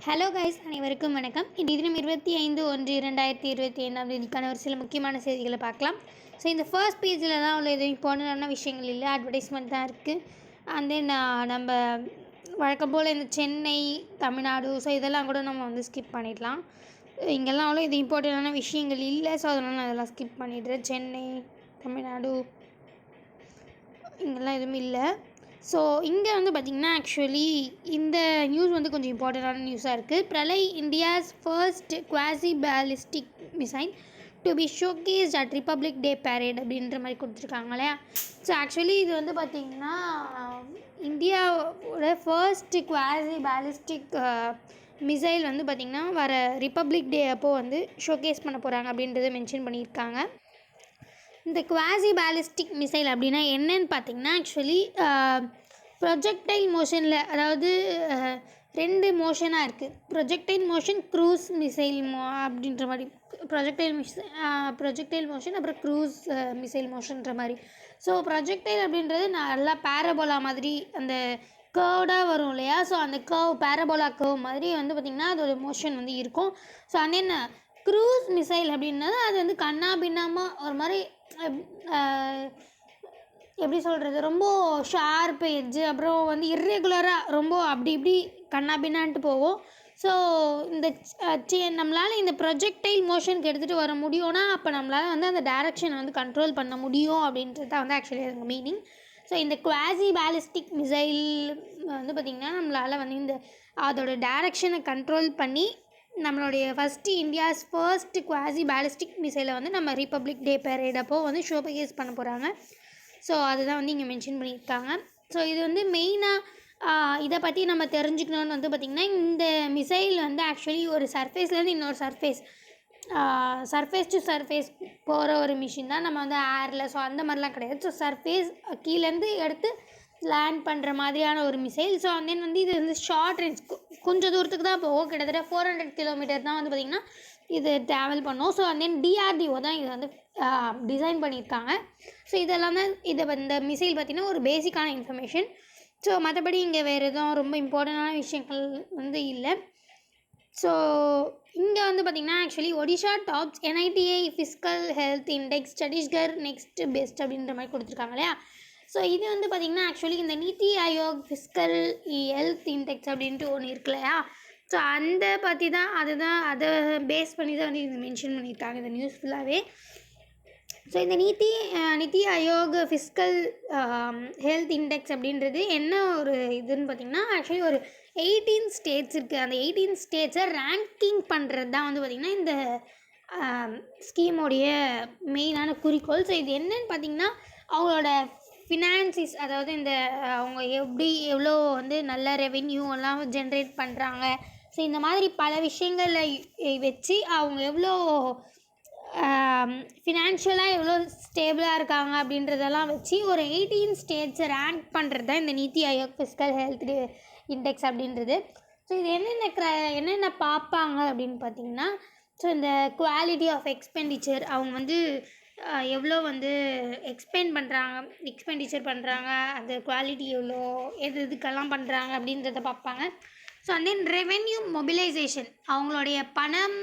Hello guys, அனைவருக்கும் வணக்கம். இன்று தினம் 25/1/2025 ஒரு சில முக்கியமான செய்திகளை பார்க்கலாம். ஸோ இந்த ஃபர்ஸ்ட் பேஜில் தான் உள்ள எதுவும் இம்பார்ட்டண்டான விஷயங்கள் இல்லை, அட்வர்டைஸ்மெண்ட் தான் இருக்குது. அண்ட் தென் நம்ம வழக்கம் போல் இந்த சென்னை, தமிழ்நாடு, ஸோ இதெல்லாம் கூட நம்ம வந்து ஸ்கிப் பண்ணிடலாம். இங்கெல்லாம் அவ்வளோ இது இம்பார்ட்டண்டான விஷயங்கள் இல்லை, ஸோ அதனால் நான் அதெல்லாம் ஸ்கிப் பண்ணிடுறேன். சென்னை, தமிழ்நாடு இங்கெல்லாம் எதுவும் இல்லை. ஸோ இங்கே வந்து பார்த்திங்கன்னா ஆக்சுவலி இந்த நியூஸ் வந்து கொஞ்சம் இம்பார்ட்டண்டான நியூஸாக இருக்குது. Pralay India's first quasi ballistic missile to be showcased at Republic Day parade அப்படின்ற மாதிரி கொடுத்துருக்காங்க இல்லையா. ஸோ ஆக்சுவலி இது வந்து பார்த்திங்கன்னா இந்தியாவோட ஃபர்ஸ்ட் குவாசி பேலிஸ்டிக் மிசைல் வந்து பார்த்திங்கன்னா வர ரிப்பப்ளிக் டே அப்போது வந்து ஷோகேஸ் பண்ண போகிறாங்க அப்படின்றத மென்ஷன் பண்ணியிருக்காங்க. இந்த குவாசி பேலிஸ்டிக் மிசைல் அப்படின்னா என்னன்னு பார்த்தீங்கன்னா ஆக்சுவலி ப்ரொஜெக்டைல் மோஷனில், அதாவது ரெண்டு மோஷனாக இருக்குது. ப்ரொஜெக்டைல் மோஷன், க்ரூஸ் மிசைல் அப்படின்ற மாதிரி. ப்ரொஜெக்டைல் மோஷன், அப்புறம் க்ரூஸ் மிசைல் மோஷன்ற மாதிரி. ஸோ ப்ரொஜெக்டைல் அப்படின்றது நல்லா பேரபோலா மாதிரி அந்த கர்வ்டாக வரும் இல்லையா. ஸோ அந்த பேரபோலா கர்வ் மாதிரி வந்து பார்த்திங்கன்னா அதோட மோஷன் வந்து இருக்கும். ஸோ அண்ட் என்ன க்ரூஸ் மிசைல் அப்படின்னது அது வந்து கண்ணா பின்னாமல் ஒரு மாதிரி எப்படி சொல்கிறது, ரொம்ப ஷார்ப் எட்ஜு, அப்புறம் வந்து இர்ரெகுலராக ரொம்ப அப்படி இப்படி கண்ணா பின்னான்ட்டு போகும். ஸோ இந்த நம்மளால் இந்த ப்ரொஜெக்டைல் மோஷனுக்கு எடுத்துகிட்டு வர முடியும்னா அப்போ நம்மளால் வந்து அந்த டைரக்ஷனை வந்து கண்ட்ரோல் பண்ண முடியும் அப்படின்றது தான் வந்து ஆக்சுவலி அதுக்கு மீனிங். ஸோ இந்த குவாசி பேலிஸ்டிக் மிசைல் வந்து பார்த்திங்கன்னா நம்மளால் வந்து இந்த அதோட டைரக்ஷனை கண்ட்ரோல் பண்ணி நம்மளுடைய இந்தியாஸ் ஃபர்ஸ்ட் குவாசி பேலிஸ்டிக் மிசைலை வந்து நம்ம ரிப்பப்ளிக் டே பேரேட் அப்போது வந்து ஷோகேஸ் பண்ண போகிறாங்க. ஸோ அதுதான் வந்து இங்கே மென்ஷன் பண்ணியிருக்காங்க. ஸோ இது வந்து மெயினாக இதை பற்றி நம்ம தெரிஞ்சுக்கணுன்னு வந்து பார்த்திங்கன்னா இந்த மிசைல் வந்து ஆக்சுவலி ஒரு சர்ஃபேஸ்லேருந்து இன்னொரு சர்ஃபேஸ் டு சர்ஃபேஸ் போகிற ஒரு மிஷின் தான். நம்ம வந்து ஏரில் ஸோ அந்த மாதிரிலாம் கிடையாது. ஸோ சர்ஃபேஸ் கீழேருந்து எடுத்து லேண்ட் பண்ணுற மாதிரியான ஒரு மிசைல். ஸோ அண்ட் தென் வந்து இது வந்து ஷார்ட் ரேஞ்ச், கொஞ்சம் தூரத்துக்கு தான் போகும். கிட்டத்தட்ட 400 கிலோமீட்டர் தான் வந்து பார்த்திங்கன்னா இது ட்ராவல் பண்ணோம். ஸோ அண்ட் தென் DRDO தான் இது வந்து டிசைன் பண்ணியிருக்காங்க. ஸோ இதெல்லாம் தான் இந்த மிசைல் பார்த்திங்கன்னா ஒரு பேசிக்கான இன்ஃபர்மேஷன். ஸோ மற்றபடி இங்கே வேறு எதுவும் ரொம்ப இம்பார்ட்டண்டான விஷயங்கள் வந்து இல்லை. ஸோ இங்கே வந்து பார்த்திங்கன்னா actually Odisha tops NITI fiscal health index, Chhattisgarh next best அப்படின்ற மாதிரி கொடுத்துருக்காங்க இல்லையா. ஸோ இது வந்து பார்த்திங்கன்னா ஆக்சுவலி இந்த நிதி ஆயோக் ஃபிஸ்கல் ஹெல்த் இண்டெக்ஸ் அப்படின்ட்டு ஒன்று இருக்கு இல்லையா. ஸோ அந்த பற்றி தான் அதை பேஸ் பண்ணி தான் வந்து இது மென்ஷன் பண்ணியிருக்காங்க இந்த நியூஸ் ஃபுல்லாகவே. ஸோ இந்த நிதி ஆயோக் ஃபிஸ்கல் ஹெல்த் இண்டெக்ஸ் அப்படின்றது என்ன ஒரு இதுன்னு பார்த்திங்கன்னா ஆக்சுவலி ஒரு 18 ஸ்டேட்ஸ் இருக்குது. அந்த 18 ஸ்டேட்ஸை ரேங்கிங் பண்ணுறது தான் வந்து பார்த்திங்கன்னா இந்த ஸ்கீமோடைய மெயினான குறிக்கோள். ஸோ இது என்னன்னு பார்த்திங்கன்னா அவங்களோட ஃபினான்சிஸ், அதாவது இந்த அவங்க எவ்வளோ வந்து நல்ல ரெவென்யூ எல்லாம் ஜென்ரேட் பண்ணுறாங்க. ஸோ இந்த மாதிரி பல விஷயங்களை வச்சு அவங்க எவ்வளோ ஃபினான்ஷியலாக எவ்வளோ ஸ்டேபிளாக இருக்காங்க அப்படின்றதெல்லாம் வச்சு ஒரு 18 ஸ்டேட்ஸை ரேங்க் பண்ணுறது தான் இந்த நிதி ஆயோக் ஃபிஸ்கல் ஹெல்த் இண்டெக்ஸ் அப்படின்றது. ஸோ இது என்னென்ன பார்ப்பாங்க அப்படின்னு பார்த்திங்கன்னா, ஸோ இந்த குவாலிட்டி ஆஃப் எக்ஸ்பெண்டிச்சர், அவங்க வந்து எவ்வளோ வந்து எக்ஸ்பெண்டிச்சர் பண்ணுறாங்க, அந்த குவாலிட்டி எவ்வளோ இதுக்கெல்லாம் பண்ணுறாங்க அப்படின்றத பார்ப்பாங்க. So and then revenue mobilisation, அவங்களுடைய பணம்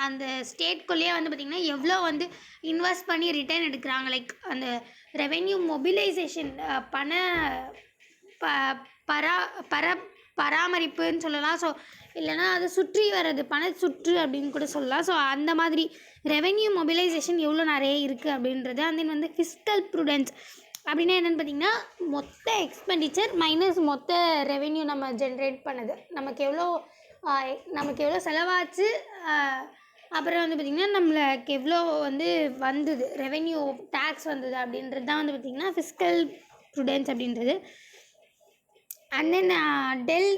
அந்த ஸ்டேட்குள்ளேயே வந்து பார்த்திங்கன்னா எவ்வளோ வந்து இன்வெஸ்ட் பண்ணி ரிட்டர்ன் எடுக்கிறாங்க, லைக் அந்த ரெவென்யூ மொபிலைசேஷன் பராமரிப்புன்னு சொல்லலாம். ஸோ இல்லைனா அது சுற்றி வர்றது சுற்று அப்படின்னு கூட சொல்லலாம். ஸோ அந்த மாதிரி ரெவென்யூ மொபிலைசேஷன் எவ்வளோ நிறைய இருக்குது அப்படின்றது. அண்ட் தென் வந்து ஃபிஸ்கல் ப்ரூடென்ஸ் அப்படின்னா என்னென்னு பார்த்திங்கன்னா மொத்த எக்ஸ்பெண்டிச்சர் மைனஸ் மொத்த ரெவென்யூ நம்ம ஜென்ரேட் பண்ணது, நமக்கு எவ்வளோ செலவாச்சு, அப்புறம் வந்து பார்த்திங்கன்னா நம்மளுக்கு எவ்வளோ வந்து வந்தது, ரெவென்யூ டேக்ஸ் வந்தது அப்படின்றது தான் வந்து பார்த்திங்கன்னா ஃபிஸ்கல் ப்ரூடென்ஸ் அப்படின்றது. அண்ட் தென்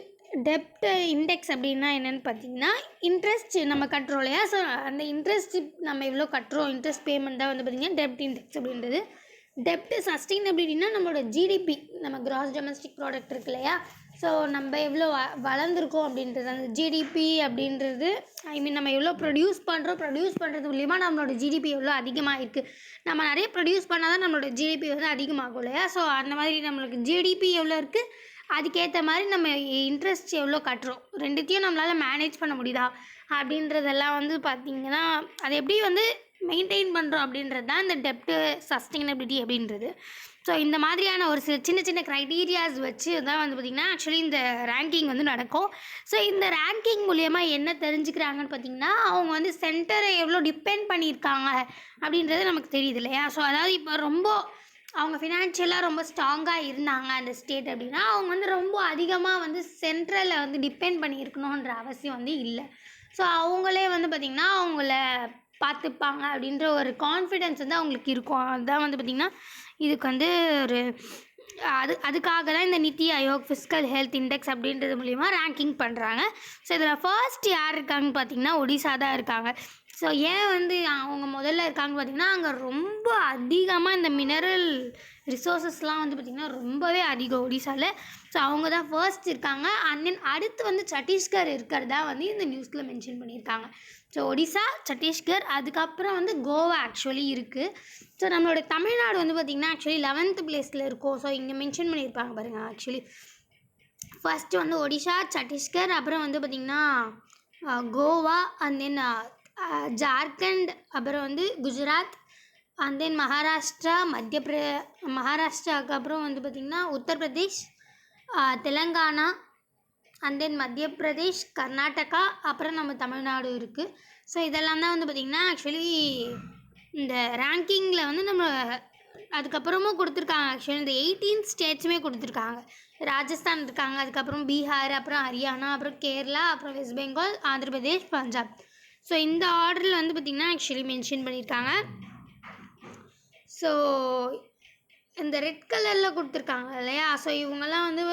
டெப்ட் இண்டெக்ஸ் அப்படின்னா என்னென்னு பார்த்திங்கன்னா இன்ட்ரெஸ்ட் நம்ம கட்டுறோம் இல்லையா. ஸோ அந்த இன்ட்ரெஸ்ட் நம்ம எவ்வளோ கட்டுறோம், இன்ட்ரெஸ்ட் பேமெண்ட் தான் வந்து பார்த்திங்கன்னா டெப்ட் இண்டெக்ஸ் அப்படின்றது. டெப்ட் சஸ்டைனபிலிட்டினா நம்மளோட GDP, நம்ம கிராஸ் டொமஸ்டிக் ப்ராடக்ட் இருக்கு இல்லையா. ஸோ நம்ம எவ்வளோ வளர்ந்துருக்கோம் அப்படின்றது அந்த GDP அப்படின்றது. நம்ம எவ்வளோ ப்ரொடியூஸ் பண்ணுறது மூலிமா நம்மளோட GDP எவ்வளோ அதிகமாக இருக்குது. நம்ம நிறைய ப்ரொடியூஸ் பண்ணால் தான் நம்மளோட GDP வந்து அதிகமாகும் இல்லையா. ஸோ அந்த மாதிரி நம்மளுக்கு GDP எவ்வளோ இருக்குது, அதுக்கேற்ற மாதிரி நம்ம இன்ட்ரெஸ்ட் எவ்வளோ கட்டுறோம், ரெண்டுத்தையும் நம்மளால் மேனேஜ் பண்ண முடியுதா அப்படின்றதெல்லாம் வந்து பார்த்திங்கன்னா அது எப்படி வந்து மெயின்டைன் பண்ணுறோம் அப்படின்றது தான் இந்த டெப்ட் சஸ்டைனபிலிட்டி அப்படின்றது. ஸோ இந்த மாதிரியான ஒரு சின்ன சின்ன க்ரைட்டீரியாஸ் வச்சு தான் வந்து பார்த்திங்கன்னா ஆக்சுவலி இந்த ரேங்கிங் வந்து நடக்கும். ஸோ இந்த ரேங்கிங் மூலயமா என்ன தெரிஞ்சுக்கிறாங்கன்னு பார்த்திங்கன்னா அவங்க வந்து சென்டரை எவ்வளோ டிபெண்ட் பண்ணியிருக்காங்க அப்படின்றது நமக்கு தெரியுது இல்லையா. ஸோ அதாவது இப்போ ரொம்ப அவங்க ஃபினான்ஷியலாக ரொம்ப ஸ்ட்ராங்காக இருந்தாங்க அந்த ஸ்டேட் அப்படின்னா அவங்க வந்து ரொம்ப அதிகமாக வந்து சென்ட்ரலில் வந்து டிபெண்ட் பண்ணியிருக்கணுன்ற அவசியம் வந்து இல்லை. ஸோ அவங்களே வந்து பார்த்திங்கன்னா அவங்கள பார்த்துப்பாங்க அப்படின்ற ஒரு கான்ஃபிடென்ஸ் வந்து அவங்களுக்கு இருக்கும். அதுதான் வந்து பார்த்திங்கன்னா இதுக்கு வந்து ஒரு அதுக்காக தான் இந்த NITI Aayog fiscal health index அப்படின்றது மூலிமா ரேங்கிங் பண்ணுறாங்க. ஸோ இதில் ஃபர்ஸ்ட் யார் இருக்காங்கன்னு பார்த்திங்கன்னா ஒடிசா தான் இருக்காங்க. ஸோ ஏன் வந்து அவங்க முதல்ல இருக்காங்கன்னு பார்த்திங்கன்னா அங்கே ரொம்ப அதிகமாக இந்த மினரல் ரிசோர்ஸஸ்லாம் வந்து பார்த்திங்கன்னா ரொம்பவே அதிகம் ஒடிசாவில். ஸோ அவங்க தான் ஃபர்ஸ்ட் இருக்காங்க. அண்ட் தென் அடுத்து வந்து சத்தீஸ்கர் இருக்கிறதா வந்து இந்த நியூஸில் மென்ஷன் பண்ணியிருக்காங்க. ஸோ ஒடிசா, சத்தீஸ்கர், அதுக்கப்புறம் வந்து கோவா ஆக்சுவலி இருக்குது. ஸோ நம்மளோட தமிழ்நாடு வந்து பார்த்திங்கன்னா ஆக்சுவலி 11th பிளேஸில் இருக்கும். ஸோ இங்கே மென்ஷன் பண்ணியிருப்பாங்க பாருங்கள். ஆக்சுவலி ஃபஸ்ட்டு வந்து ஒடிசா, சத்தீஸ்கர், அப்புறம் வந்து பார்த்திங்கன்னா கோவா, அண்ட் தென் ஜார்க்கண்ட், அப்புறம் வந்து குஜராத், அண்ட் தென் மகாராஷ்டிரா, மகாராஷ்டிராவுக்கு அப்புறம் வந்து பார்த்திங்கன்னா உத்தரப்பிரதேஷ், தெலுங்கானா, அண்ட் தென் மத்திய பிரதேஷ், கர்நாடகா, அப்புறம் நம்ம தமிழ்நாடு இருக்குது. ஸோ இதெல்லாம் தான் வந்து பார்த்திங்கன்னா ஆக்சுவலி இந்த ரேங்கிங்கில் வந்து நம்ம அதுக்கப்புறமும் கொடுத்துருக்காங்க. ஆக்சுவலி இந்த 18 ஸ்டேட்ஸுமே கொடுத்துருக்காங்க. ராஜஸ்தான் இருக்காங்க, அதுக்கப்புறம் பீகார், அப்புறம் ஹரியானா, அப்புறம் கேரளா, அப்புறம் வெஸ்ட் பெங்கால், ஆந்திர பிரதேஷ், பஞ்சாப். ஸோ இந்த ஆர்டரில் வந்து பார்த்திங்கன்னா ஆக்சுவலி மென்ஷன் பண்ணியிருக்காங்க. ஸோ இந்த ரெட் கலரில் கொடுத்துருக்காங்க இல்லையா. ஸோ இவங்கெல்லாம் வந்து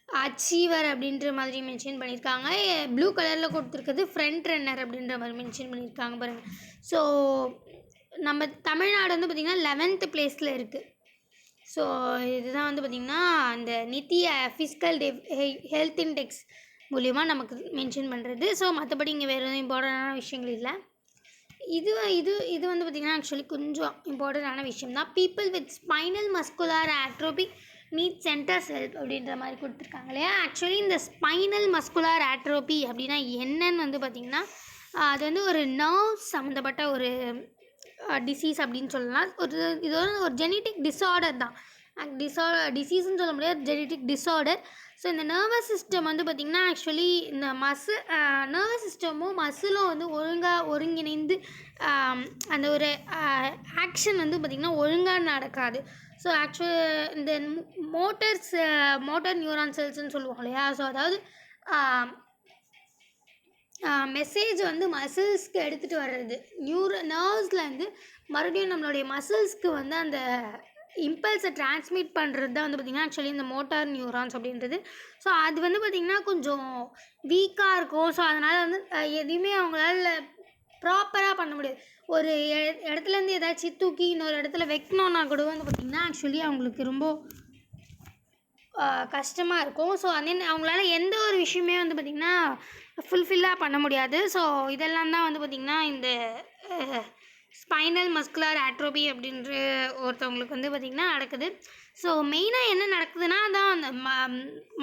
அச்சீவர் அப்படின்ற மாதிரி மென்ஷன் பண்ணியிருக்காங்க. ப்ளூ கலரில் கொடுத்துருக்கிறது ஃப்ரண்ட் ரன்னர் அப்படின்ற மாதிரி மென்ஷன் பண்ணியிருக்காங்க பாருங்கள். ஸோ நம்ம தமிழ்நாடு வந்து பார்த்திங்கன்னா 11th பிளேஸில் இருக்குது. ஸோ இதுதான் வந்து பார்த்திங்கன்னா அந்த நித்தி ஃபிஸ்கல் ஹெல்த் இண்டெக்ஸ் மூலிமா நமக்கு மென்ஷன் பண்ணுறது. ஸோ மற்றபடி இங்கே வேறு எதுவும் இம்பார்ட்டண்டான விஷயங்கள் இல்லை. இது இது இது வந்து பார்த்திங்கன்னா ஆக்சுவலி கொஞ்சம் இம்பார்ட்டண்டான விஷயம் தான். People with spinal muscular atrophy need centres help அப்படின்ற மாதிரி கொடுத்துருக்காங்க இல்லையா. ஆக்சுவலி இந்த ஸ்பைனல் மஸ்குலார் ஆட்ரோபி அப்படின்னா என்னன்னு வந்து பார்த்திங்கன்னா அது வந்து ஒரு நர்வ் சம்மந்தப்பட்ட ஒரு டிசீஸ் அப்படின்னு சொல்லலாம். இது ஒரு ஜெனட்டிக் டிஸார்டர் தான். டிசீஸ்ன்னு சொல்ல முடியாது, ஜெனட்டிக் டிஸார்டர். ஸோ இந்த நர்வஸ் சிஸ்டம் வந்து பார்த்திங்கன்னா ஆக்சுவலி இந்த நர்வஸ் சிஸ்டமும் மசிலும் வந்து ஒழுங்காக ஒருங்கிணைந்து அந்த ஒரு ஆக்ஷன் வந்து பார்த்திங்கன்னா ஒழுங்காக நடக்காது. ஸோ ஆக்சுவலி இந்த மோட்டர் நியூரான் செல்ஸ்ன்னு சொல்லுவோம் இல்லையா. ஸோ அதாவது மெசேஜ் வந்து மசில்ஸ்க்கு எடுத்துகிட்டு வர்றது நர்வ்ஸ்லேருந்து மறுபடியும் நம்மளுடைய மசில்ஸ்க்கு வந்து அந்த இம்பல்ஸை டிரான்ஸ்மிட் பண்ணுறது தான் வந்து பார்த்திங்கன்னா ஆக்சுவலி இந்த மோட்டார் நியூரான்ஸ் அப்படின்றது. ஸோ அது வந்து பார்த்திங்கன்னா கொஞ்சம் வீக்காக இருக்கும். ஸோ அதனால் வந்து எதையுமே அவங்களால ப்ராப்பராக பண்ண முடியாது. ஒரு இடத்துலேருந்து ஏதாச்சும் தூக்கி இன்னொரு இடத்துல வைக்கணுன்னா கூட வந்து பார்த்திங்கன்னா ஆக்சுவலி அவங்களுக்கு ரொம்ப கஷ்டமாக இருக்கும். ஸோ அவங்களால எந்த ஒரு விஷயமே வந்து பார்த்திங்கன்னா ஃபுல்ஃபில்லாக பண்ண முடியாது. ஸோ இதெல்லாம் தான் வந்து பார்த்திங்கன்னா இந்த ஸ்பைனல் மஸ்குலர் ஆட்ரோபி அப்படின்ற ஒருத்தவங்களுக்கு வந்து பார்த்திங்கன்னா நடக்குது. ஸோ மெயினாக என்ன நடக்குதுன்னா அதான் அந்த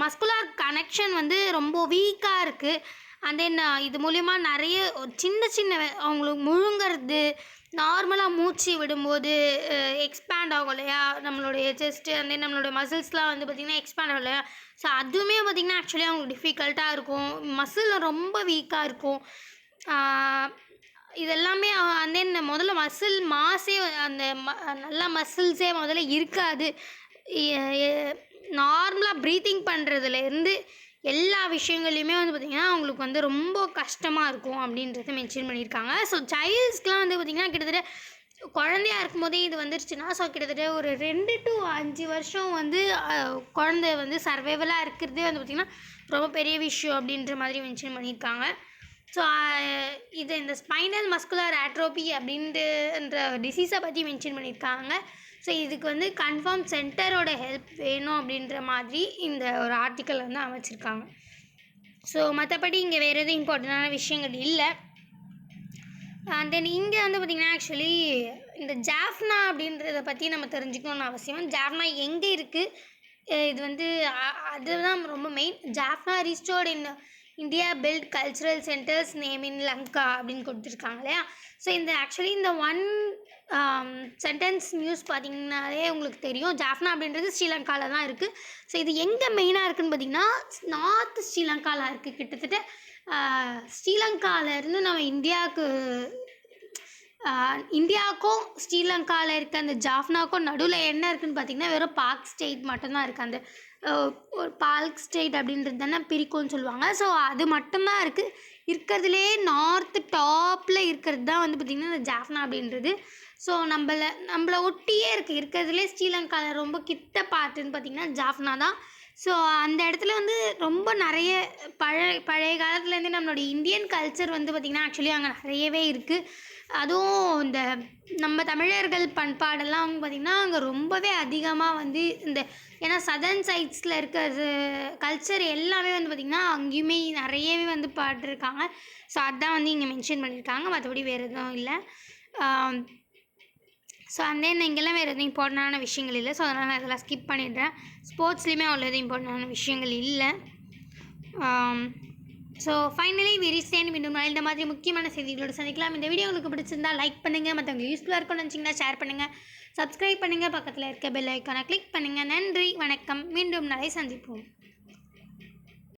மஸ்குலர் கனெக்ஷன் வந்து ரொம்ப வீக்காக இருக்குது. அண்ட் தென் இது மூலிமா நிறைய சின்ன சின்ன அவங்களுக்கு முழுங்கிறது, நார்மலாக மூச்சு விடும்போது எக்ஸ்பேண்ட் ஆகும் இல்லையா நம்மளுடைய செஸ்ட்டு, அண்ட் தென் நம்மளுடைய மசில்ஸ்லாம் வந்து பார்த்திங்கன்னா எக்ஸ்பேண்ட் ஆகும் இல்லையா. ஸோ அதுவுமே பார்த்திங்கன்னா ஆக்சுவலி அவங்களுக்கு டிஃபிகல்ட்டாக இருக்கும். மசில் ரொம்ப வீக்காக இருக்கும். இதெல்லாமே அண்ட் தென் முதல்ல மசில் மாஸே அந்த நல்லா மசில்ஸே முதல்ல இருக்காது. நார்மலாக ப்ரீத்திங் பண்ணுறதுலேருந்து எல்லா விஷயங்கள்லையுமே வந்து பார்த்திங்கன்னா அவங்களுக்கு வந்து ரொம்ப கஷ்டமாக இருக்கும் அப்படின்றத மென்ஷன் பண்ணியிருக்காங்க. ஸோ சைல்ட்ஸ்க்கெலாம் வந்து பார்த்திங்கன்னா கிட்டத்தட்ட குழந்தையாக இருக்கும்போதே இது வந்துருச்சுன்னா ஸோ கிட்டத்தட்ட ஒரு 2 to 5 வருஷம் வந்து குழந்தை வந்து சர்வைவலாக இருக்கிறதே வந்து பார்த்திங்கன்னா ரொம்ப பெரிய விஷயம் அப்படின்ற மாதிரி மென்ஷன் பண்ணியிருக்காங்க. ஸோ இது இந்த ஸ்பைனல் மஸ்குலர் ஆட்ரோபி அப்படின்ற டிசீஸை பற்றி மென்ஷன் பண்ணியிருக்காங்க. ஸோ இதுக்கு வந்து கன்ஃபார்ம் சென்டரோட ஹெல்ப் வேணும் அப்படின்ற மாதிரி இந்த ஒரு ஆர்டிக்கல் வந்து அமைச்சிருக்காங்க. ஸோ மற்றபடி இங்கே வேறு எதுவும் இம்பார்ட்டண்டான விஷயங்கள் இல்லை. அண்ட் தென் இங்கே வந்து பார்த்திங்கன்னா ஆக்சுவலி இந்த ஜாஃப்னா அப்படின்றத பற்றி நம்ம தெரிஞ்சுக்கணுன்னு அவசியம். ஜாஃப்னா எங்கே இருக்குது, இது வந்து அதுதான் ரொம்ப main. Jaffna restored in India built cultural centres name in Lanka அப்படின்னு கொடுத்துருக்காங்க இல்லையா. ஸோ இந்த ஆக்சுவலி இந்த ஒன் சென்டென்ஸ் நியூஸ் பார்த்தீங்கன்னாலே உங்களுக்கு தெரியும். ஜாஃப்னா அப்படின்றது ஸ்ரீலங்காவில் தான் இருக்குது. ஸோ இது எங்கே மெயினாக இருக்குதுன்னு பார்த்தீங்கன்னா நார்த் ஸ்ரீலங்காவில் இருக்குது. கிட்டத்தட்ட ஸ்ரீலங்காவிலேருந்து நம்ம இந்தியாவுக்கும் ஸ்ரீலங்காவில் இருக்க அந்த ஜாஃப்னாவுக்கும் நடுவில் என்ன இருக்குதுன்னு பார்த்தீங்கன்னா வெறும் பாக் ஸ்டேட் மட்டும்தான் இருக்குது. அந்த ஒரு பால்க் ஸ்டேட் அப்படின்றது தானே பிரிக்கும்னு சொல்லுவாங்க. ஸோ அது மட்டும்தான் இருக்குது. இருக்கிறதுலே நார்த்து டாப்பில் இருக்கிறது தான் வந்து பார்த்திங்கன்னா இந்த ஜாஃப்னா அப்படின்றது. ஸோ நம்மளை ஒட்டியே இருக்குது. இருக்கிறதுலே ஸ்ரீலங்காவில் ரொம்ப கிட்ட பார்ட்டுன்னு பார்த்திங்கன்னா ஜாஃப்னா தான். ஸோ அந்த இடத்துல வந்து ரொம்ப நிறைய பழைய காலத்துலேருந்து நம்மளுடைய இந்தியன் கல்ச்சர் வந்து பார்த்திங்கன்னா ஆக்சுவலி அங்கே நிறையவே இருக்குது. அதுவும் இந்த நம்ம தமிழர்கள் பண்பாடெல்லாம் பார்த்திங்கன்னா அங்கே ரொம்பவே அதிகமாக வந்து இந்த ஏன்னா சதர்ன் சைட்ஸில் இருக்கிறது கல்ச்சர் எல்லாமே வந்து பார்த்திங்கன்னா அங்கேயுமே நிறையவே வந்து பாடிருக்காங்க. ஸோ அதுதான் வந்து இங்கே மென்ஷன் பண்ணியிருக்காங்க. மற்றபடி வேறு எதுவும் இல்லை. ஸோ அந்த இங்கெல்லாம் வேறு எதுவும் இம்பார்ட்டண்டான விஷயங்கள் இல்லை. ஸோ அதனால் நான் இதெல்லாம் ஸ்கிப் பண்ணிடுறேன். ஸ்போர்ட்ஸ்லேயுமே அவ்வளோ எதுவும் இம்பார்ட்டண்டான விஷயங்கள் இல்லை. ஸோ ஃபைனலி மீண்டும் இந்த மாதிரி முக்கியமான செய்திகளோடு சந்திக்கலாம். இந்த வீடியோ உங்களுக்கு பிடிச்சிருந்தால் லைக் பண்ணுங்கள். மற்றவங்களுக்கு யூஸ்ஃபுல்லாக இருக்கும்னு நினச்சிங்கன்னா ஷேர் பண்ணுங்கள். சப்ஸ்கிரைப் பண்ணுங்கள். பக்கத்தில் இருக்க பெல் ஐக்கானை கிளிக் பண்ணுங்கள். நன்றி, வணக்கம். மீண்டும் நாளை சந்திப்போம்.